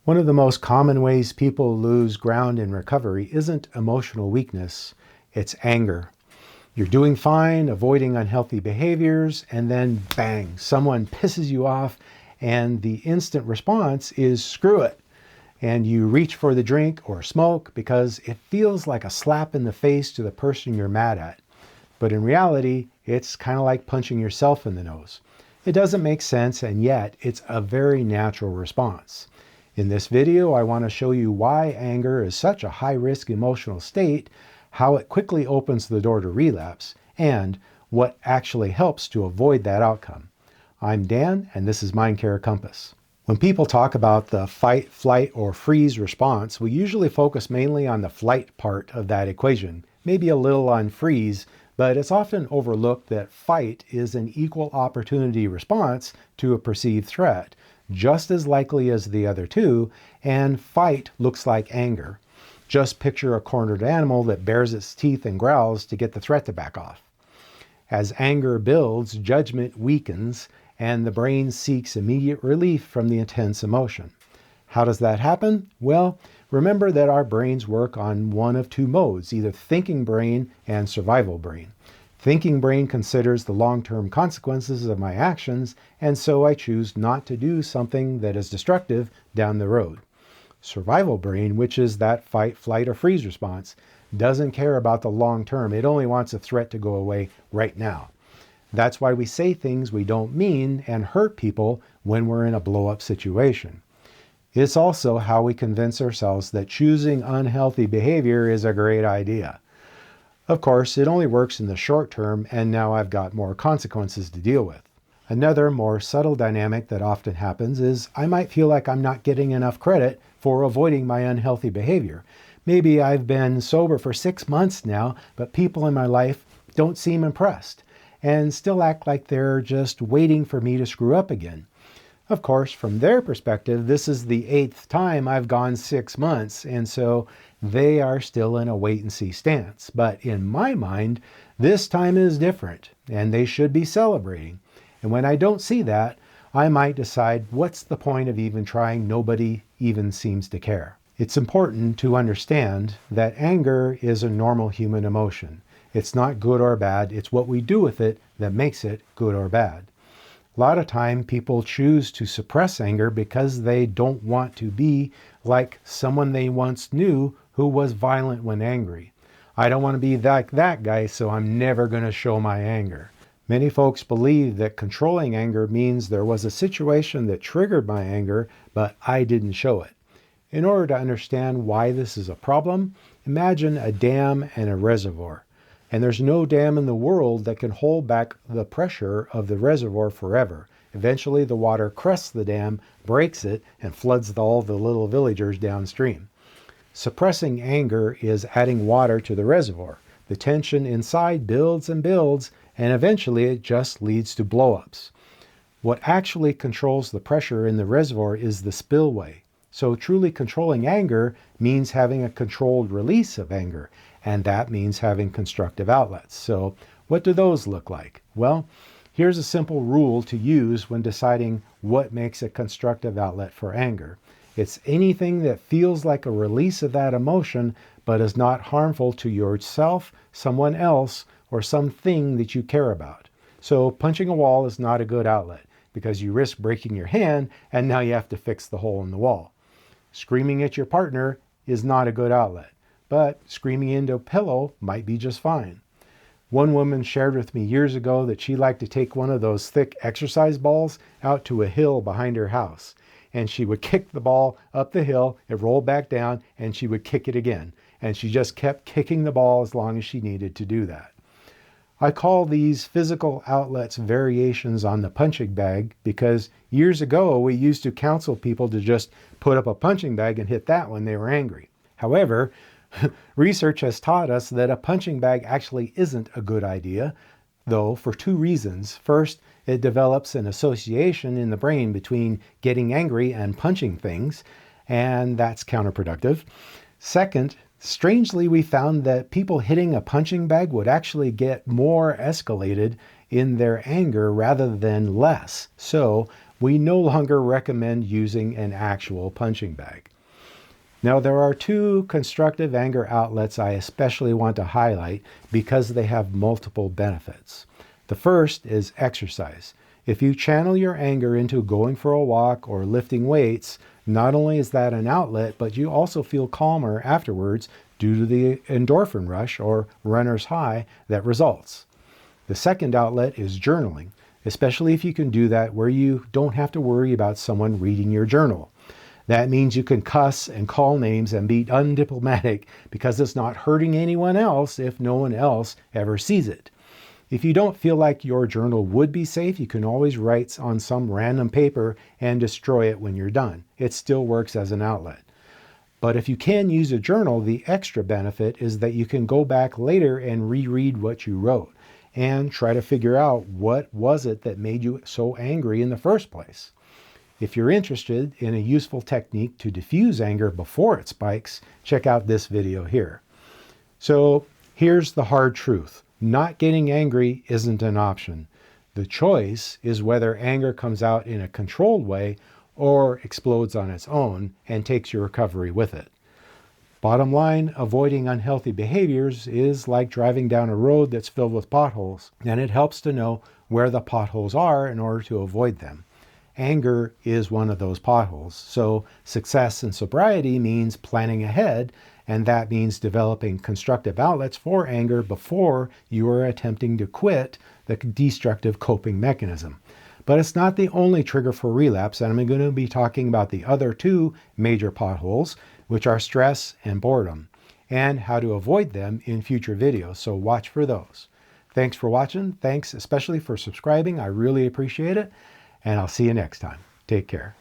One of the most common ways people lose ground in recovery isn't emotional weakness, it's anger. You're doing fine, avoiding unhealthy behaviors, and then bang, someone pisses you off, and the instant response is screw it. And you reach for the drink or smoke because it feels like a slap in the face to the person you're mad at. But in reality, it's kind of like punching yourself in the nose. It doesn't make sense, and yet it's a very natural response. In this video, I want to show you why anger is such a high-risk emotional state, how it quickly opens the door to relapse, and what actually helps to avoid that outcome. I'm Dan, and this is mindcarecompass. When people talk about the fight, flight, or freeze response, we usually focus mainly on the flight part of that equation, maybe a little on freeze, but it's often overlooked that fight is an equal opportunity response to a perceived threat, just as likely as the other two, and fight looks like anger. Just picture a cornered animal that bares its teeth and growls to get the threat to back off. As anger builds, judgment weakens, and the brain seeks immediate relief from the intense emotion. How does that happen? Well, remember that our brains work on one of two modes, either thinking brain and survival brain. Thinking brain considers the long-term consequences of my actions, and so I choose not to do something that is destructive down the road. Survival brain, which is that fight, flight, or freeze response, doesn't care about the long term. It only wants a threat to go away right now. That's why we say things we don't mean and hurt people when we're in a blow-up situation. It's also how we convince ourselves that choosing unhealthy behavior is a great idea. Of course, it only works in the short term, and now I've got more consequences to deal with. Another more subtle dynamic that often happens is I might feel like I'm not getting enough credit for avoiding my unhealthy behavior. Maybe I've been sober for 6 months now, but people in my life don't seem impressed and still act like they're just waiting for me to screw up again. Of course, from their perspective, this is the 8th time I've gone 6 months, and so they are still in a wait-and-see stance. But in my mind, this time is different, and they should be celebrating. And when I don't see that, I might decide, what's the point of even trying? Nobody even seems to care. It's important to understand that anger is a normal human emotion. It's not good or bad. It's what we do with it that makes it good or bad. A lot of time people choose to suppress anger because they don't want to be like someone they once knew who was violent when angry. I don't want to be like that guy, so I'm never going to show my anger. Many folks believe that controlling anger means there was a situation that triggered my anger, but I didn't show it. In order to understand why this is a problem, imagine a dam and a reservoir. And there's no dam in the world that can hold back the pressure of the reservoir forever. Eventually the water crests the dam, breaks it, and floods all the little villagers downstream. Suppressing anger is adding water to the reservoir. The tension inside builds and builds, and eventually it just leads to blowups. What actually controls the pressure in the reservoir is the spillway. So truly controlling anger means having a controlled release of anger, and that means having constructive outlets. So what do those look like? Well, here's a simple rule to use when deciding what makes a constructive outlet for anger. It's anything that feels like a release of that emotion, but is not harmful to yourself, someone else, or something that you care about. So punching a wall is not a good outlet because you risk breaking your hand and now you have to fix the hole in the wall. Screaming at your partner is not a good outlet, but screaming into a pillow might be just fine. One woman shared with me years ago that she liked to take one of those thick exercise balls out to a hill behind her house. And she would kick the ball up the hill, it rolled back down, and she would kick it again. And she just kept kicking the ball as long as she needed to do that. I call these physical outlets variations on the punching bag because years ago we used to counsel people to just put up a punching bag and hit that when they were angry. However, research has taught us that a punching bag actually isn't a good idea, though for two reasons. First, it develops an association in the brain between getting angry and punching things, and that's counterproductive. Second, strangely, we found that people hitting a punching bag would actually get more escalated in their anger rather than less. So we no longer recommend using an actual punching bag. Now, there are two constructive anger outlets I especially want to highlight because they have multiple benefits. The first is exercise. If you channel your anger into going for a walk or lifting weights, not only is that an outlet, but you also feel calmer afterwards due to the endorphin rush or runner's high that results. The second outlet is journaling, especially if you can do that where you don't have to worry about someone reading your journal. That means you can cuss and call names and be undiplomatic because it's not hurting anyone else if no one else ever sees it. If you don't feel like your journal would be safe, you can always write on some random paper and destroy it when you're done. It still works as an outlet. But if you can use a journal, the extra benefit is that you can go back later and reread what you wrote and try to figure out what was it that made you so angry in the first place. If you're interested in a useful technique to diffuse anger before it spikes, check out this video here. So here's the hard truth. Not getting angry isn't an option. The choice is whether anger comes out in a controlled way or explodes on its own and takes your recovery with it. Bottom line, avoiding unhealthy behaviors is like driving down a road that's filled with potholes, and it helps to know where the potholes are in order to avoid them. Anger is one of those potholes. So success in sobriety means planning ahead, and that means developing constructive outlets for anger before you are attempting to quit the destructive coping mechanism. But it's not the only trigger for relapse, and I'm going to be talking about the other two major potholes, which are stress and boredom, and how to avoid them in future videos, so watch for those. Thanks for watching. Thanks especially for subscribing. I really appreciate it. And I'll see you next time. Take care.